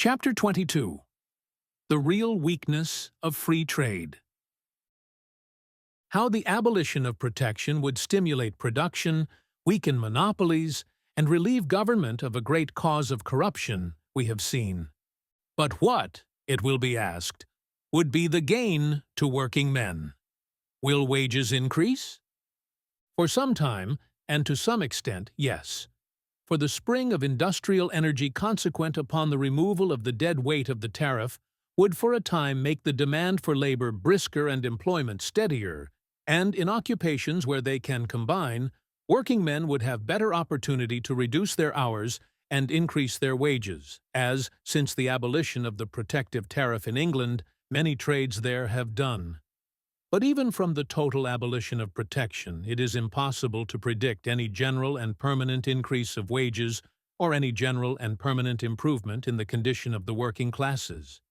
Chapter 22. The Real Weakness of Free Trade. How the abolition of protection would stimulate production, weaken monopolies, and relieve government of a great cause of corruption, we have seen. But what, it will be asked, would be the gain to working men? Will wages increase? For some time, and to some extent, yes. For the spring of industrial energy consequent upon the removal of the dead weight of the tariff would for a time make the demand for labor brisker and employment steadier, and in occupations where they can combine, working men would have better opportunity to reduce their hours and increase their wages, as, since the abolition of the protective tariff in England, many trades there have done. But even from the total abolition of protection, it is impossible to predict any general and permanent increase of wages or any general and permanent improvement in the condition of the working classes.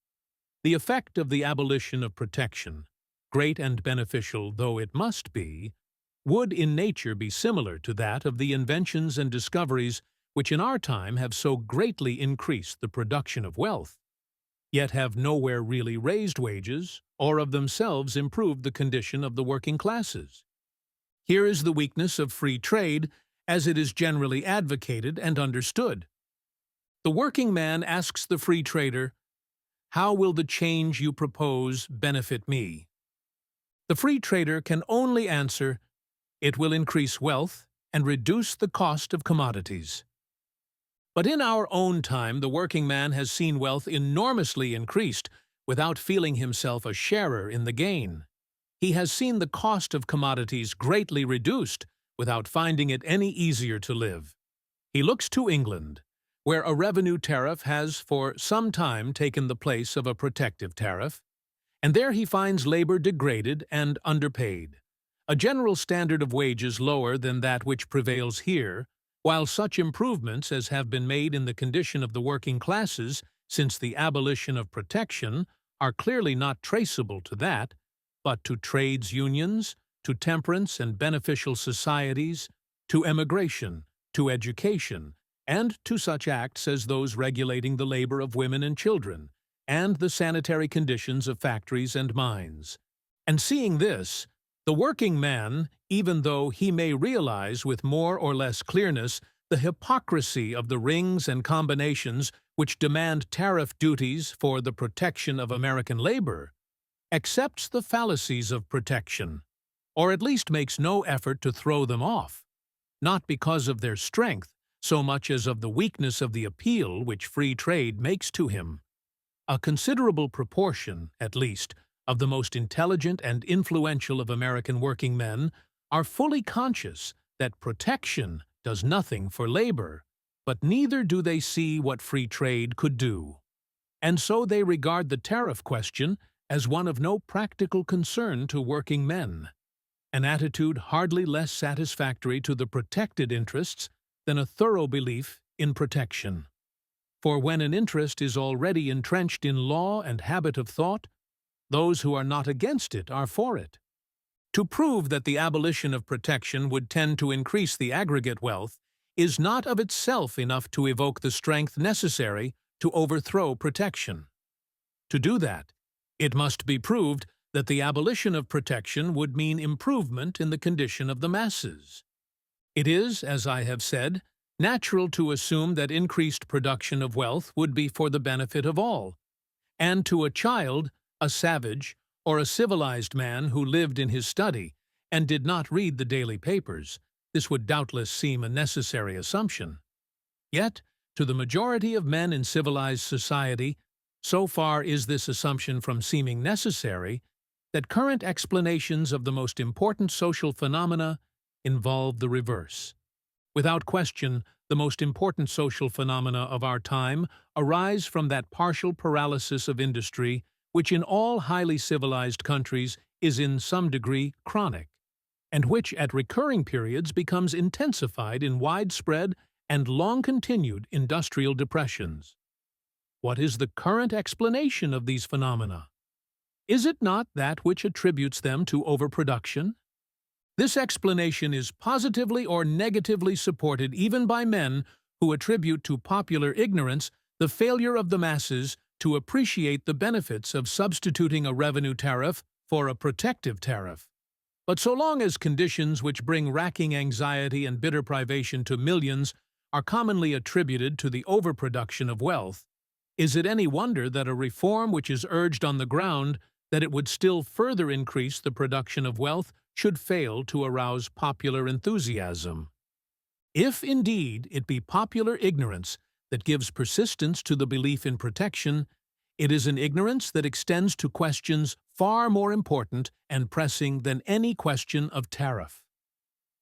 The effect of the abolition of protection, great and beneficial though it must be, would in nature be similar to that of the inventions and discoveries which in our time have so greatly increased the production of wealth, yet have nowhere really raised wages or of themselves improved the condition of the working classes. Here is the weakness of free trade as it is generally advocated and understood. The working man asks the free trader, "How will the change you propose benefit me?" The free trader can only answer, "It will increase wealth and reduce the cost of commodities." But in our own time, the working man has seen wealth enormously increased without feeling himself a sharer in the gain. He has seen the cost of commodities greatly reduced without finding it any easier to live. He looks to England, where a revenue tariff has for some time taken the place of a protective tariff, and there he finds labor degraded and underpaid, a general standard of wages lower than that which prevails here, while such improvements as have been made in the condition of the working classes since the abolition of protection are clearly not traceable to that, but to trades unions, to temperance and beneficial societies, to emigration, to education, and to such acts as those regulating the labor of women and children, and the sanitary conditions of factories and mines. And seeing this, the working man, even though he may realize with more or less clearness the hypocrisy of the rings and combinations which demand tariff duties for the protection of American labor, accepts the fallacies of protection, or at least makes no effort to throw them off, not because of their strength so much as of the weakness of the appeal which free trade makes to him. A considerable proportion, at least, of the most intelligent and influential of American working men are fully conscious that protection does nothing for labor, but neither do they see what free trade could do. And so they regard the tariff question as one of no practical concern to working men, an attitude hardly less satisfactory to the protected interests than a thorough belief in protection. For when an interest is already entrenched in law and habit of thought, those who are not against it are for it. To prove that the abolition of protection would tend to increase the aggregate wealth is not of itself enough to evoke the strength necessary to overthrow protection. To do that, it must be proved that the abolition of protection would mean improvement in the condition of the masses. It is, as I have said, natural to assume that increased production of wealth would be for the benefit of all, and to a child, a savage, or a civilized man who lived in his study and did not read the daily papers, this would doubtless seem a necessary assumption. Yet, to the majority of men in civilized society, so far is this assumption from seeming necessary that current explanations of the most important social phenomena involve the reverse. Without question, the most important social phenomena of our time arise from that partial paralysis of industry which in all highly civilized countries is in some degree chronic, and which at recurring periods becomes intensified in widespread and long-continued industrial depressions. What is the current explanation of these phenomena? Is it not that which attributes them to overproduction? This explanation is positively or negatively supported even by men who attribute to popular ignorance the failure of the masses to appreciate the benefits of substituting a revenue tariff for a protective tariff. But so long as conditions which bring racking anxiety and bitter privation to millions are commonly attributed to the overproduction of wealth, is it any wonder that a reform which is urged on the ground that it would still further increase the production of wealth should fail to arouse popular enthusiasm? If indeed it be popular ignorance that gives persistence to the belief in protection, it is an ignorance that extends to questions far more important and pressing than any question of tariff.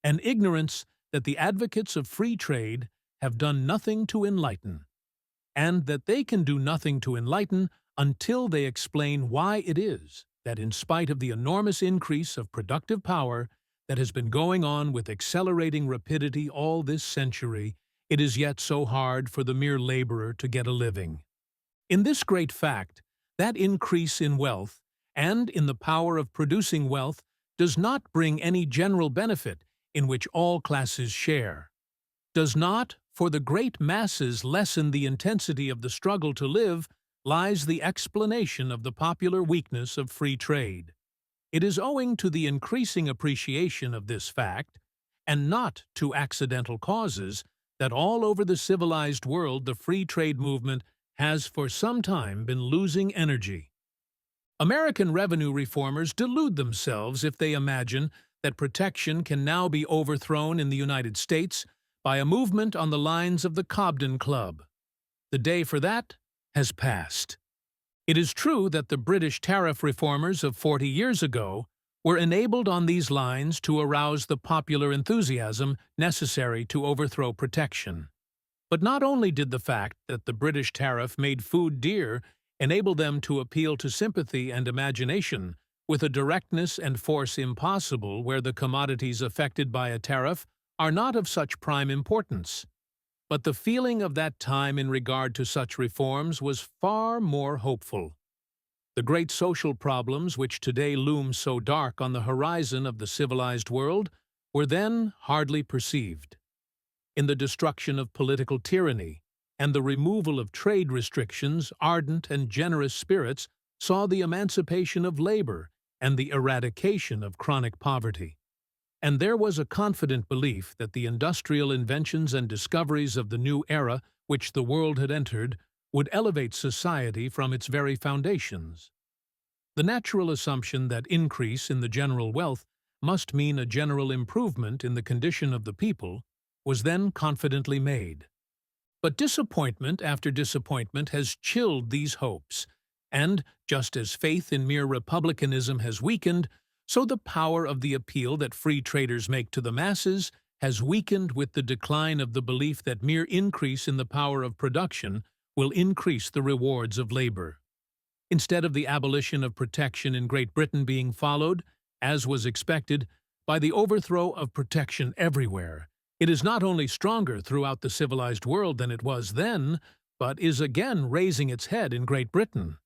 An ignorance that the advocates of free trade have done nothing to enlighten, and that they can do nothing to enlighten until they explain why it is that in spite of the enormous increase of productive power that has been going on with accelerating rapidity all this century, it is yet so hard for the mere laborer to get a living. In this great fact, that increase in wealth and in the power of producing wealth does not bring any general benefit in which all classes share, does not, for the great masses, lessen the intensity of the struggle to live, lies the explanation of the popular weakness of free trade. It is owing to the increasing appreciation of this fact, and not to accidental causes, that all over the civilized world the free trade movement has for some time been losing energy. American revenue reformers delude themselves if they imagine that protection can now be overthrown in the United States by a movement on the lines of the Cobden Club. The day for that has passed. It is true that the British tariff reformers of 40 years ago were enabled on these lines to arouse the popular enthusiasm necessary to overthrow protection. But not only did the fact that the British tariff made food dear enable them to appeal to sympathy and imagination with a directness and force impossible where the commodities affected by a tariff are not of such prime importance, but the feeling of that time in regard to such reforms was far more hopeful. The great social problems which today loom so dark on the horizon of the civilized world were then hardly perceived. In the destruction of political tyranny and the removal of trade restrictions, ardent and generous spirits saw the emancipation of labor and the eradication of chronic poverty. And there was a confident belief that the industrial inventions and discoveries of the new era which the world had entered would elevate society from its very foundations. The natural assumption that increase in the general wealth must mean a general improvement in the condition of the people was then confidently made. But disappointment after disappointment has chilled these hopes, and just as faith in mere republicanism has weakened, so the power of the appeal that free traders make to the masses has weakened with the decline of the belief that mere increase in the power of production will increase the rewards of labor. Instead of the abolition of protection in Great Britain being followed, as was expected, by the overthrow of protection everywhere, it is not only stronger throughout the civilized world than it was then, but is again raising its head in Great Britain.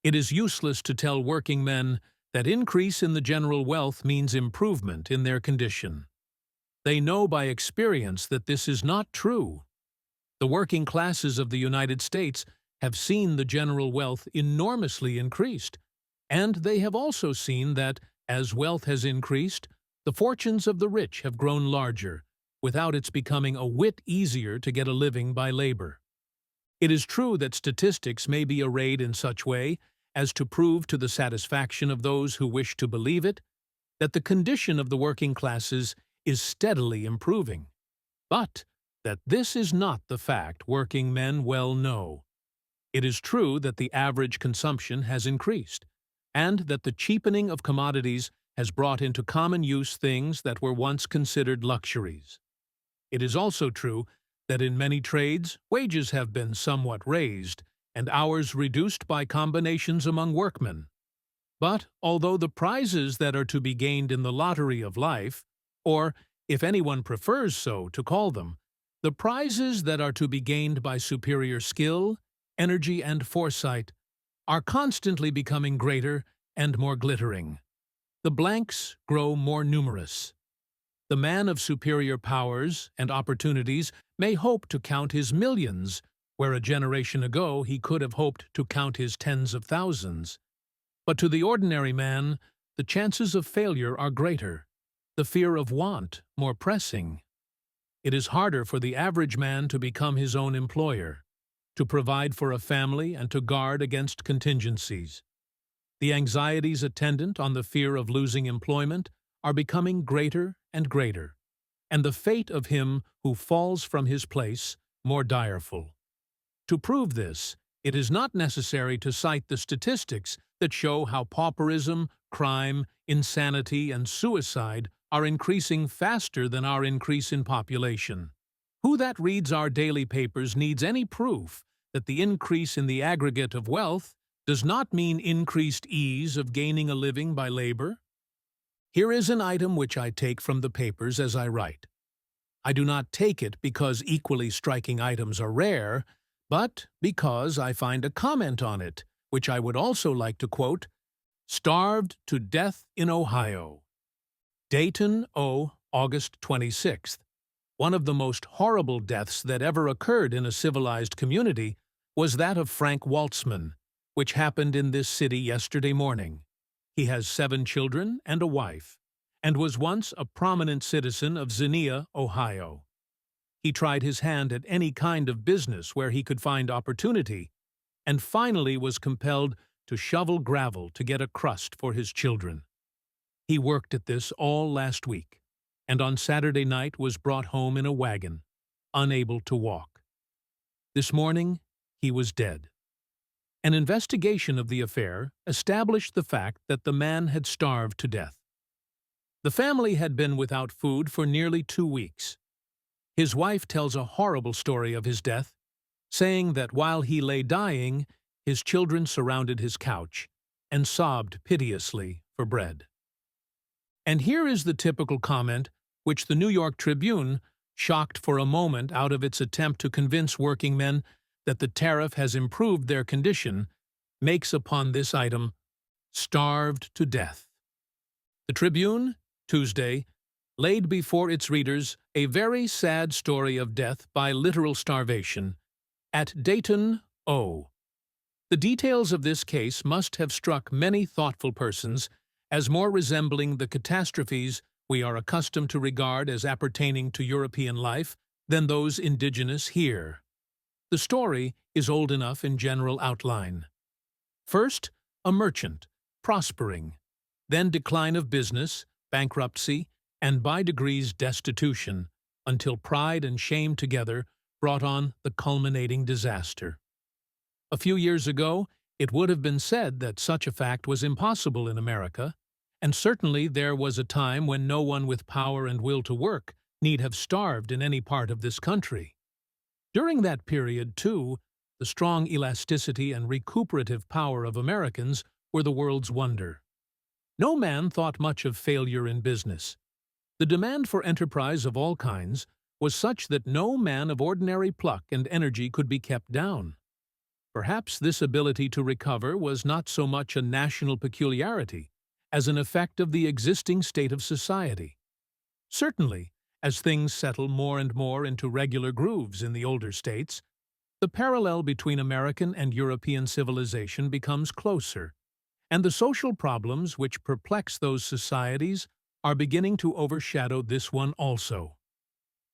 It is useless to tell working men that increase in the general wealth means improvement in their condition. They know by experience that this is not true. The working classes of the United States have seen the general wealth enormously increased, and they have also seen that, as wealth has increased, the fortunes of the rich have grown larger, without its becoming a whit easier to get a living by labor. It is true that statistics may be arrayed in such way as to prove to the satisfaction of those who wish to believe it, that the condition of the working classes is steadily improving, but that this is not the fact working men well know. It is true that the average consumption has increased, and that the cheapening of commodities has brought into common use things that were once considered luxuries. It is also true that in many trades wages have been somewhat raised, and hours reduced by combinations among workmen. But although the prizes that are to be gained in the lottery of life, or, if anyone prefers so to call them, the prizes that are to be gained by superior skill, energy, and foresight, are constantly becoming greater and more glittering, the blanks grow more numerous. The man of superior powers and opportunities may hope to count his millions, where a generation ago he could have hoped to count his tens of thousands. But to the ordinary man, the chances of failure are greater, the fear of want more pressing. It is harder for the average man to become his own employer, to provide for a family and to guard against contingencies. The anxieties attendant on the fear of losing employment are becoming greater and greater, and the fate of him who falls from his place more direful. To prove this, it is not necessary to cite the statistics that show how pauperism, crime, insanity, and suicide are increasing faster than our increase in population. Who that reads our daily papers needs any proof that the increase in the aggregate of wealth does not mean increased ease of gaining a living by labor? Here is an item which I take from the papers as I write. I do not take it because equally striking items are rare, but because I find a comment on it, which I would also like to quote: "Starved to death in Ohio." Dayton, August 26th. One of the most horrible deaths that ever occurred in a civilized community was that of Frank Waltzman, which happened in this city yesterday morning. He has 7 children and a wife, and was once a prominent citizen of Xenia, Ohio. He tried his hand at any kind of business where he could find opportunity, and finally was compelled to shovel gravel to get a crust for his children. He worked at this all last week, and on Saturday night was brought home in a wagon, unable to walk. This morning, he was dead. An investigation of the affair established the fact that the man had starved to death. The family had been without food for nearly 2 weeks. His wife tells a horrible story of his death, saying that while he lay dying, his children surrounded his couch and sobbed piteously for bread. And here is the typical comment which the New York Tribune, shocked for a moment out of its attempt to convince working men that the tariff has improved their condition, makes upon this item: "Starved to death." The Tribune, Tuesday, laid before its readers a very sad story of death by literal starvation at Dayton, O. The details of this case must have struck many thoughtful persons as more resembling the catastrophes we are accustomed to regard as appertaining to European life than those indigenous here. The story is old enough in general outline. First, a merchant, prospering, then decline of business, bankruptcy, and by degrees destitution, until pride and shame together brought on the culminating disaster. A few years ago, it would have been said that such a fact was impossible in America, and certainly there was a time when no one with power and will to work need have starved in any part of this country. During that period, too, the strong elasticity and recuperative power of Americans were the world's wonder. No man thought much of failure in business. The demand for enterprise of all kinds was such that no man of ordinary pluck and energy could be kept down. Perhaps this ability to recover was not so much a national peculiarity as an effect of the existing state of society. Certainly, as things settle more and more into regular grooves in the older states, the parallel between American and European civilization becomes closer, and the social problems which perplex those societies are beginning to overshadow this one also.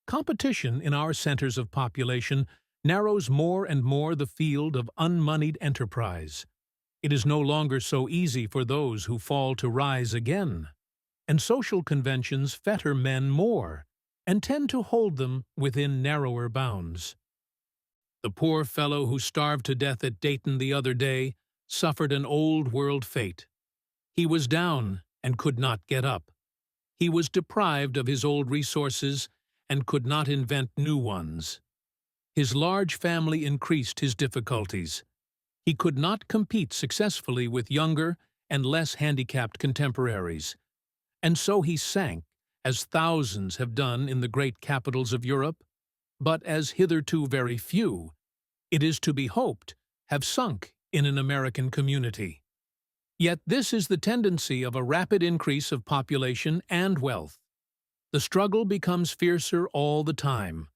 Competition in our centers of population narrows more and more the field of unmoneyed enterprise. It is no longer so easy for those who fall to rise again, and social conventions fetter men more and tend to hold them within narrower bounds. The poor fellow who starved to death at Dayton the other day suffered an old-world fate. He was down and could not get up. He was deprived of his old resources and could not invent new ones. His large family increased his difficulties. He could not compete successfully with younger and less handicapped contemporaries, and so he sank, as thousands have done in the great capitals of Europe, but as hitherto very few, it is to be hoped, have sunk in an American community. Yet this is the tendency of a rapid increase of population and wealth. The struggle becomes fiercer all the time.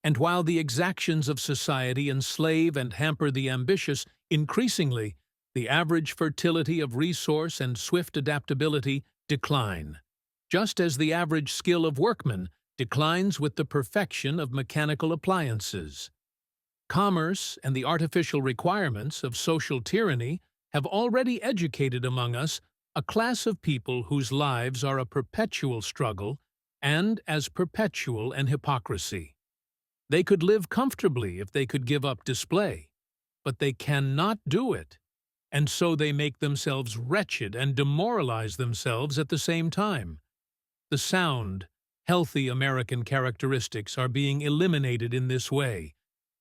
And while the exactions of society enslave and hamper the ambitious, increasingly, the average fertility of resource and swift adaptability decline, just as the average skill of workmen declines with the perfection of mechanical appliances. Commerce and the artificial requirements of social tyranny have already educated among us a class of people whose lives are a perpetual struggle and as perpetual an hypocrisy. They could live comfortably if they could give up display, but they cannot do it, and so they make themselves wretched and demoralize themselves at the same time. The sound, healthy American characteristics are being eliminated in this way,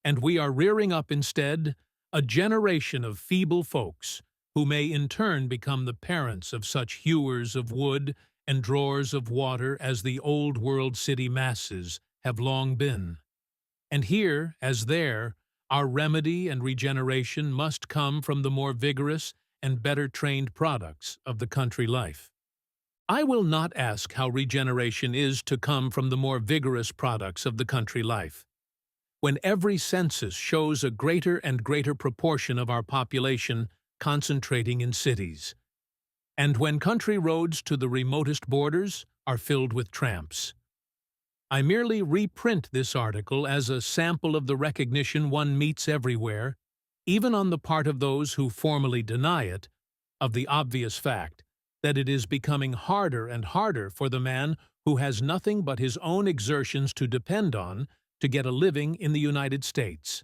and we are rearing up instead a generation of feeble folks who may in turn become the parents of such hewers of wood and drawers of water as the old world city masses have long been. And here, as there, our remedy and regeneration must come from the more vigorous and better trained products of the country life. I will not ask how regeneration is to come from the more vigorous products of the country life. When every census shows a greater and greater proportion of our population concentrating in cities, and when country roads to the remotest borders are filled with tramps. I merely reprint this article as a sample of the recognition one meets everywhere, even on the part of those who formally deny it, of the obvious fact that it is becoming harder and harder for the man who has nothing but his own exertions to depend on to get a living in the United States.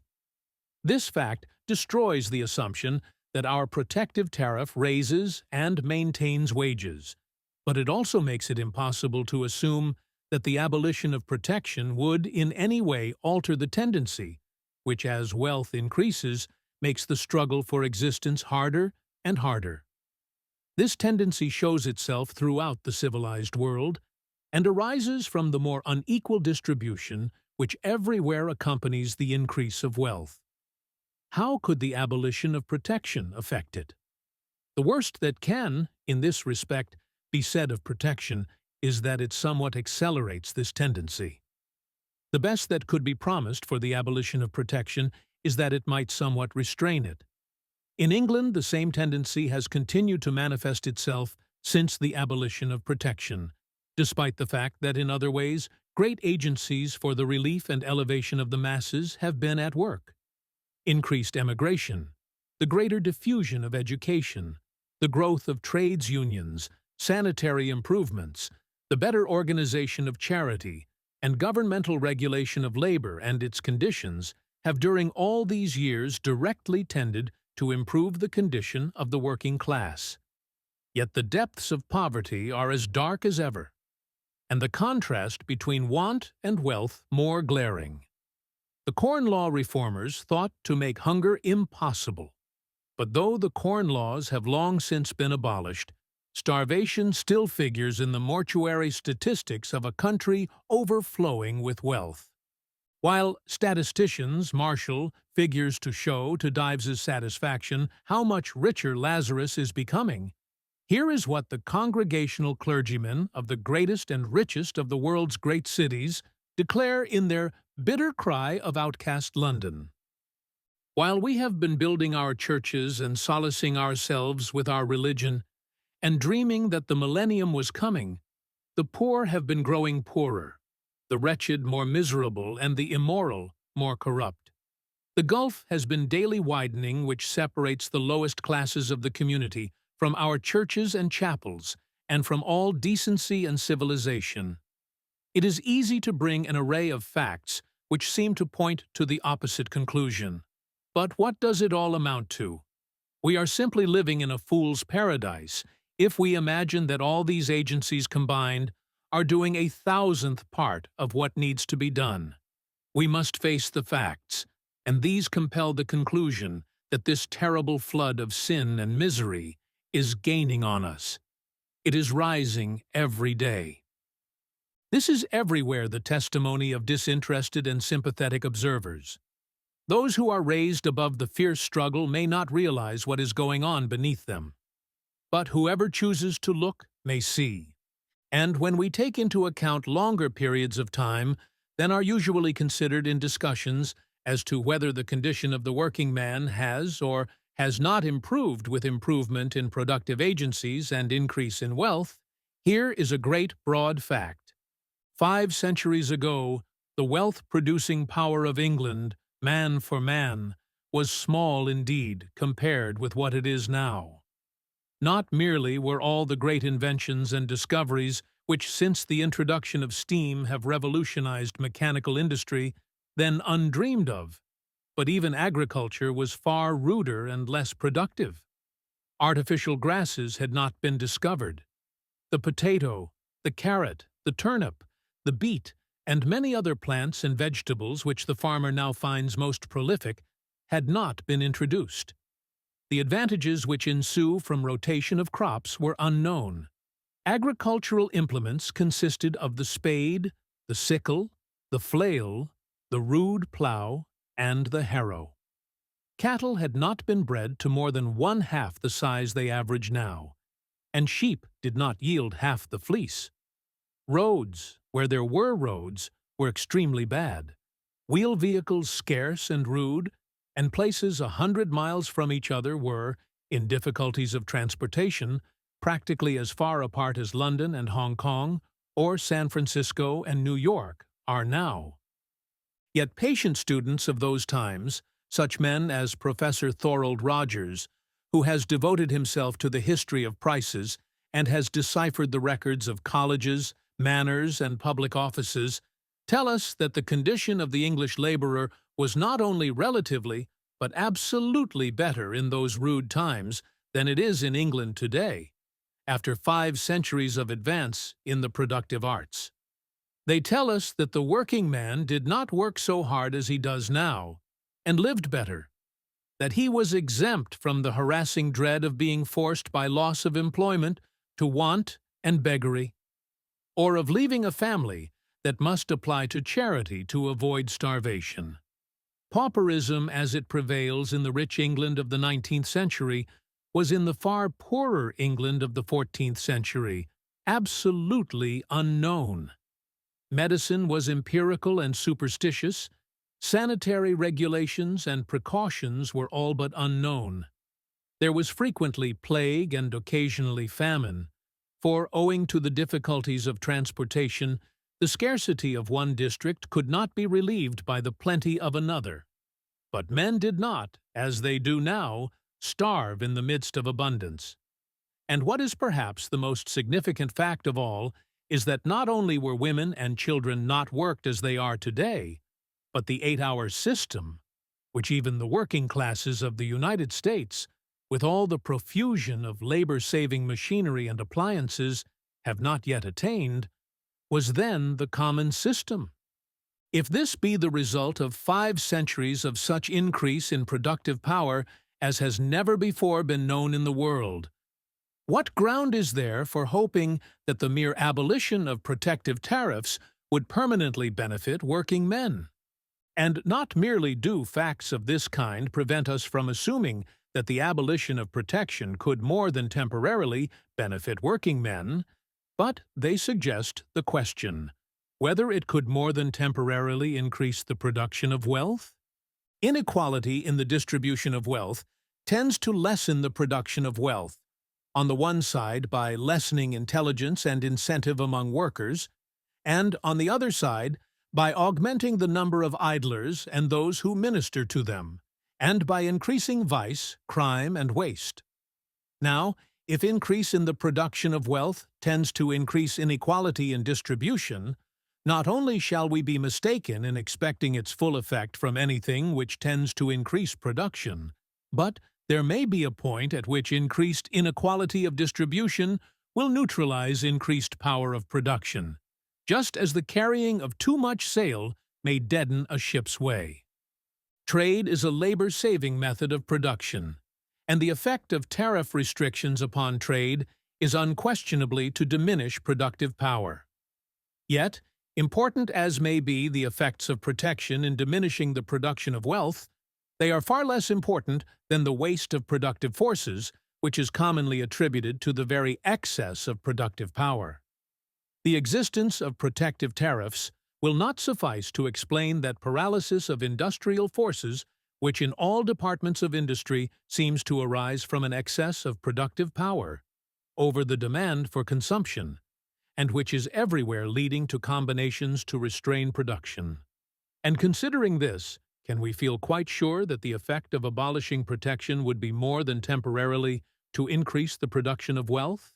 This fact destroys the assumption that our protective tariff raises and maintains wages, but it also makes it impossible to assume that the abolition of protection would in any way alter the tendency, which as wealth increases makes the struggle for existence harder and harder. This tendency shows itself throughout the civilized world and arises from the more unequal distribution which everywhere accompanies the increase of wealth. How could the abolition of protection affect it? The worst that can, in this respect, be said of protection is that it somewhat accelerates this tendency. The best that could be promised for the abolition of protection is that it might somewhat restrain it. In England, the same tendency has continued to manifest itself since the abolition of protection, despite the fact that in other ways, great agencies for the relief and elevation of the masses have been at work. Increased emigration, the greater diffusion of education, the growth of trades unions, sanitary improvements, the better organization of charity, and governmental regulation of labor and its conditions have during all these years directly tended to improve the condition of the working class. Yet the depths of poverty are as dark as ever, and the contrast between want and wealth more glaring. The Corn Law reformers thought to make hunger impossible, but though the Corn Laws have long since been abolished, starvation still figures in the mortuary statistics of a country overflowing with wealth. While statisticians marshal figures to show to Dives's satisfaction how much richer Lazarus is becoming, here is what the congregational clergymen of the greatest and richest of the world's great cities declare in their bitter cry of outcast London. While we have been building our churches and solacing ourselves with our religion, and dreaming that the millennium was coming, the poor have been growing poorer, the wretched more miserable, and the immoral more corrupt. The gulf has been daily widening which separates the lowest classes of the community from our churches and chapels, and from all decency and civilization. It is easy to bring an array of facts which seem to point to the opposite conclusion. But what does it all amount to? We are simply living in a fool's paradise if we imagine that all these agencies combined are doing 1,000th part of what needs to be done. We must face the facts, and these compel the conclusion that this terrible flood of sin and misery is gaining on us. It is rising every day. This is everywhere the testimony of disinterested and sympathetic observers. Those who are raised above the fierce struggle may not realize what is going on beneath them. But whoever chooses to look may see. And when we take into account longer periods of time, than are usually considered in discussions as to whether the condition of the working man has or has not improved with improvement in productive agencies and increase in wealth, here is a great broad fact. 5 centuries ago, the wealth-producing power of England, man for man, was small indeed compared with what it is now. Not merely were all the great inventions and discoveries which since the introduction of steam have revolutionized mechanical industry then undreamed of, but even agriculture was far ruder and less productive. Artificial grasses had not been discovered. The potato, the carrot, the turnip, the beet, and many other plants and vegetables which the farmer now finds most prolific had not been introduced. The advantages which ensue from rotation of crops were unknown. Agricultural implements consisted of the spade, the sickle, the flail, the rude plough, and the harrow. Cattle had not been bred to more than 1/2 the size they average now, and sheep did not yield half the fleece. Roads, where there were roads, were extremely bad. Wheel vehicles scarce and rude, and places 100 miles from each other were, in difficulties of transportation, practically as far apart as London and Hong Kong, or San Francisco and New York are now. Yet patient students of those times, such men as Professor Thorold Rogers, who has devoted himself to the history of prices and has deciphered the records of colleges, manors, and public offices, tell us that the condition of the English laborer was not only relatively, but absolutely better in those rude times than it is in England today, after 5 centuries of advance in the productive arts. They tell us that the working man did not work so hard as he does now, and lived better, that he was exempt from the harassing dread of being forced by loss of employment to want and beggary, or of leaving a family that must apply to charity to avoid starvation. Pauperism, as it prevails in the rich England of the 19th century, was in the far poorer England of the 14th century absolutely unknown. Medicine was empirical and superstitious. Sanitary regulations and precautions were all but unknown. There was frequently plague and occasionally famine, for owing to the difficulties of transportation, the scarcity of one district could not be relieved by the plenty of another. But men did not, as they do now, starve in the midst of abundance. And what is perhaps the most significant fact of all is that not only were women and children not worked as they are today, but the 8-hour system, which even the working classes of the United States, with all the profusion of labor-saving machinery and appliances, have not yet attained, was then the common system. If this be the result of 5 centuries of such increase in productive power as has never before been known in the world, what ground is there for hoping that the mere abolition of protective tariffs would permanently benefit working men? And not merely do facts of this kind prevent us from assuming that the abolition of protection could more than temporarily benefit working men, but they suggest the question, whether it could more than temporarily increase the production of wealth? Inequality in the distribution of wealth tends to lessen the production of wealth, on the one side by lessening intelligence and incentive among workers, and on the other side by augmenting the number of idlers and those who minister to them, and by increasing vice, crime, and waste. Now, if increase in the production of wealth tends to increase inequality in distribution, not only shall we be mistaken in expecting its full effect from anything which tends to increase production, but there may be a point at which increased inequality of distribution will neutralize increased power of production, just as the carrying of too much sail may deaden a ship's way. Trade is a labor-saving method of production, and the effect of tariff restrictions upon trade is unquestionably to diminish productive power. Yet, important as may be the effects of protection in diminishing the production of wealth, they are far less important than the waste of productive forces, which is commonly attributed to the very excess of productive power. The existence of protective tariffs will not suffice to explain that paralysis of industrial forces which in all departments of industry seems to arise from an excess of productive power over the demand for consumption, and which is everywhere leading to combinations to restrain production. And considering this, can we feel quite sure that the effect of abolishing protection would be more than temporarily to increase the production of wealth?